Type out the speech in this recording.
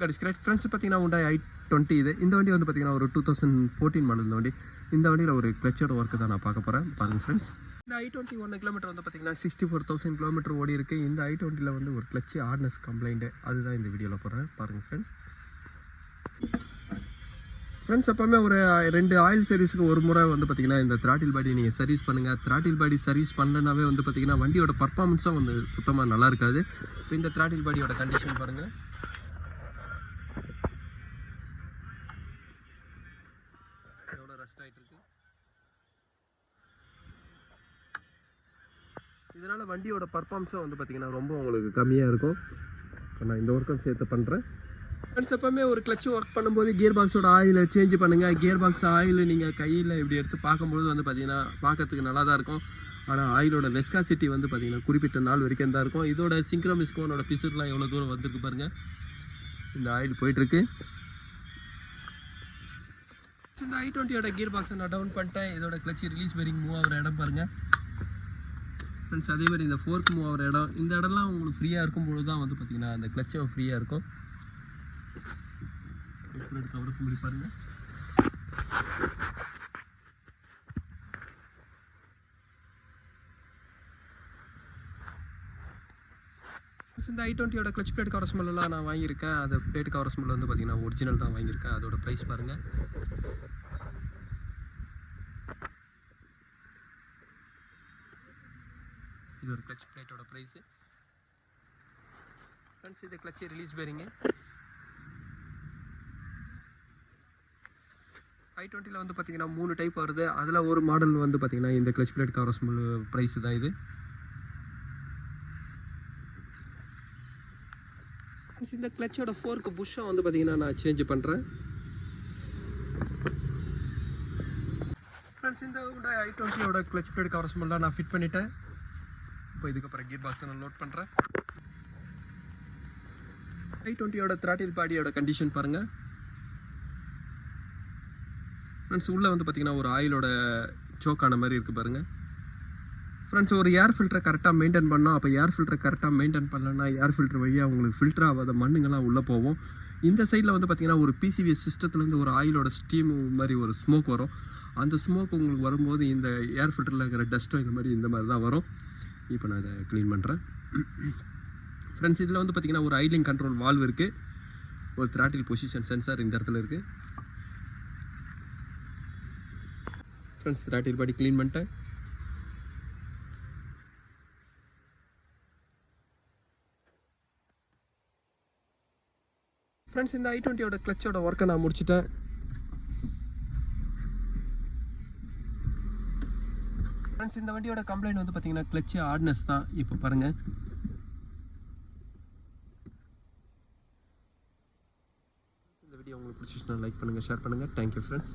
That is correct friends. பார்த்தீங்கன்னா Hyundai i20 இது. இந்த வண்டி வந்து பார்த்தீங்கன்னா ஒரு 2014 மாடல் இந்த வண்டி. இந்த வண்டியில் ஒரு கிளச்சோட ஒர்க்கு தான் நான் பார்க்க போகிறேன். பாருங்கள் ஃப்ரெண்ட்ஸ். இந்த i20 1 கிலோமீட்டர் வந்து பார்த்தீங்கன்னா 64,000 கிலோமீட்டர் ஓடி இருக்குது. இந்த i20ல் வந்து ஒரு கிளச்சு ஹார்ட்னஸ் கம்ப்ளைண்ட்டு அதுதான் இந்த வீடியோவில் போடுறேன். பாருங்கள் ஃப்ரெண்ட்ஸ். ஃப்ரெண்ட்ஸ் எப்போவுமே ஒரு 2 ஆயில் சர்வீஸுக்கு ஒரு முறை வந்து பார்த்தீங்கன்னா இந்த த்ராட்டில் பாடி நீங்கள் சர்வீஸ் பண்ணுங்கள். த்ராட்டில் பாடி சர்வீஸ் பண்ணலனாவே வந்து பார்த்தீங்கன்னா வண்டியோட பர்ஃபார்மன்ஸும் வந்து சுத்தமாக நல்லா இருக்காது. இப்போ இந்த த்ராட்டில் பாடியோட கண்டிஷன் பாருங்கள். எவ்வளோ ரஸ்ட் ஆகிட்டு இருக்கு. இதனால் வண்டியோட பர்ஃபார்மன்ஸும் வந்து பார்த்தீங்கன்னா ரொம்ப உங்களுக்கு கம்மியாக இருக்கும். இப்போ நான் இந்த ஒர்க்கும் சேர்த்து பண்ணுறேன். ஃப்ரெண்ட்ஸ் எப்போவுமே ஒரு கிளச்சு ஒர்க் பண்ணும்போது கியர் பாக்ஸோட ஆயிலை சேஞ்ச் பண்ணுங்கள். கியர் பாக்ஸ் ஆயில் நீங்கள் கையில் இப்படி எடுத்து பார்க்கும்போது வந்து பார்த்தீங்கன்னா பார்க்கறதுக்கு நல்லா தான் இருக்கும். ஆனால் ஆயிலோட வெஸ்காசிட்டி வந்து பார்த்தீங்கன்னா குறிப்பிட்ட நாள் வரைக்கும் தான் இருக்கும். இதோட சிங்க்ரோமிஸ்கோனோட பிசுர்லாம் எவ்வளோ தூரம் வந்திருக்கு பாருங்கள். இந்த ஆயில் போயிட்டுருக்கு. இந்த i20யோட கியர் பாக்ஸை நான் டவுன் பண்ணிட்டேன். இதோட கிளச்சு ரிலீஸ் பெரிங் மூவ் ஆகிற இடம் பாருங்கள் ஃப்ரெண்ட்ஸ். அதேமாதிரி இந்த ஃபோர்க் மூவ் ஆகிற இடம், இந்த இடம்லாம் உங்களுக்கு ஃப்ரீயாக இருக்கும்பொழுது தான் வந்து பார்த்தீங்கன்னா அந்த கிளச்சும் ஃப்ரீயாக இருக்கும். கவரை சொல்லி பாருங்கள். இந்த i20யோட கிளச் பிளேட் கவர் ஸ்மெல்லாம் நான் வாங்கியிருக்கேன். அந்த பிளேட் கவர் ஸ்மெல் வந்து பார்த்தீங்கன்னா ஒரிஜினல் தான் வாங்கியிருக்கேன். அதோட ப்ரைஸ் பாருங்கள். இது ஒரு கிளச் பிளேட்டோட ப்ரைஸு ஃப்ரெண்ட்ஸ். இது கிளச்சு ரிலீஸ் பேரிங்க. i20ல் வந்து பார்த்தீங்கன்னா 3 டைப் வருது. அதில் ஒரு மாடல் வந்து பார்த்தீங்கன்னா இந்த clutch plate cover smell price தான் இது. இந்த கிளச்சோட ஃபோர்க்கு புஷ்ஷை வந்து பார்த்தீங்கன்னா நான் சேஞ்ச் பண்ணுறேன் ஃப்ரெண்ட்ஸ். இந்த i20யோட கிளச் பிளேட் கவர் ஸ்மெல்லாம் நான் ஃபிட் பண்ணிட்டேன். இப்போ இதுக்கப்புறம் கியர் பாக்ஸை நான் லோட் பண்ணுறேன். i20யோட த்ராட்டில் பாடியோட கண்டிஷன் பாருங்கள் ஃப்ரெண்ட்ஸ். உள்ளே வந்து பார்த்தீங்கன்னா ஒரு ஆயிலோட சோக்கான மாதிரி இருக்குது பாருங்கள் ஃப்ரெண்ட்ஸ். ஒரு ஏர் ஃபில்டரை கரெக்டாக மெயின்டைன் பண்ணோம். அப்போ ஏர் ஃபில்டரை கரெக்டாக மெயின்டைன் பண்ணலன்னா ஏர் ஃபில்டர் வழியாக உங்களுக்கு ஃபில்டர் ஆகாத மண்ணுங்கள்லாம் உள்ளே போகும். இந்த சைடில் வந்து பார்த்தீங்கன்னா ஒரு பிசிவிஎஸ் சிஸ்டத்துலேருந்து ஒரு ஆயிலோட ஸ்டீம் மாதிரி ஒரு ஸ்மோக் வரும். அந்த ஸ்மோக் உங்களுக்கு வரும்போது இந்த ஏர் ஃபில்டரில் இருக்கிற டஸ்ட்டும் இந்த மாதிரி தான் வரும். இப்போ நான் இதை க்ளீன் பண்ணுறேன் ஃப்ரெண்ட்ஸ். இதில் வந்து பார்த்தீங்கன்னா ஒரு ஐட்லிங் கண்ட்ரோல் வால்வ் இருக்குது. ஒரு த்ராட்டில் பொசிஷன் சென்சார் இந்த இடத்துல இருக்குது ஃப்ரெண்ட்ஸ். த்ராட்டில் பாடி க்ளீன் பண்ணிட்டேன். ஃப்ரெண்ட்ஸ் இந்த i20யோட கிளச்சோட ஒர்க்கை நான் முடிச்சிட்டேன். ஃப்ரெண்ட்ஸ் இந்த வண்டியோட கம்ப்ளைண்ட் வந்து பார்த்தீங்கன்னா கிளச்சு ஹார்ட்னஸ் தான். இப்போ பாருங்கள். இந்த வீடியோ உங்களுக்கு பிடிச்சிச்சுன்னா லைக் பண்ணுங்கள், ஷேர் பண்ணுங்கள். Thank you friends.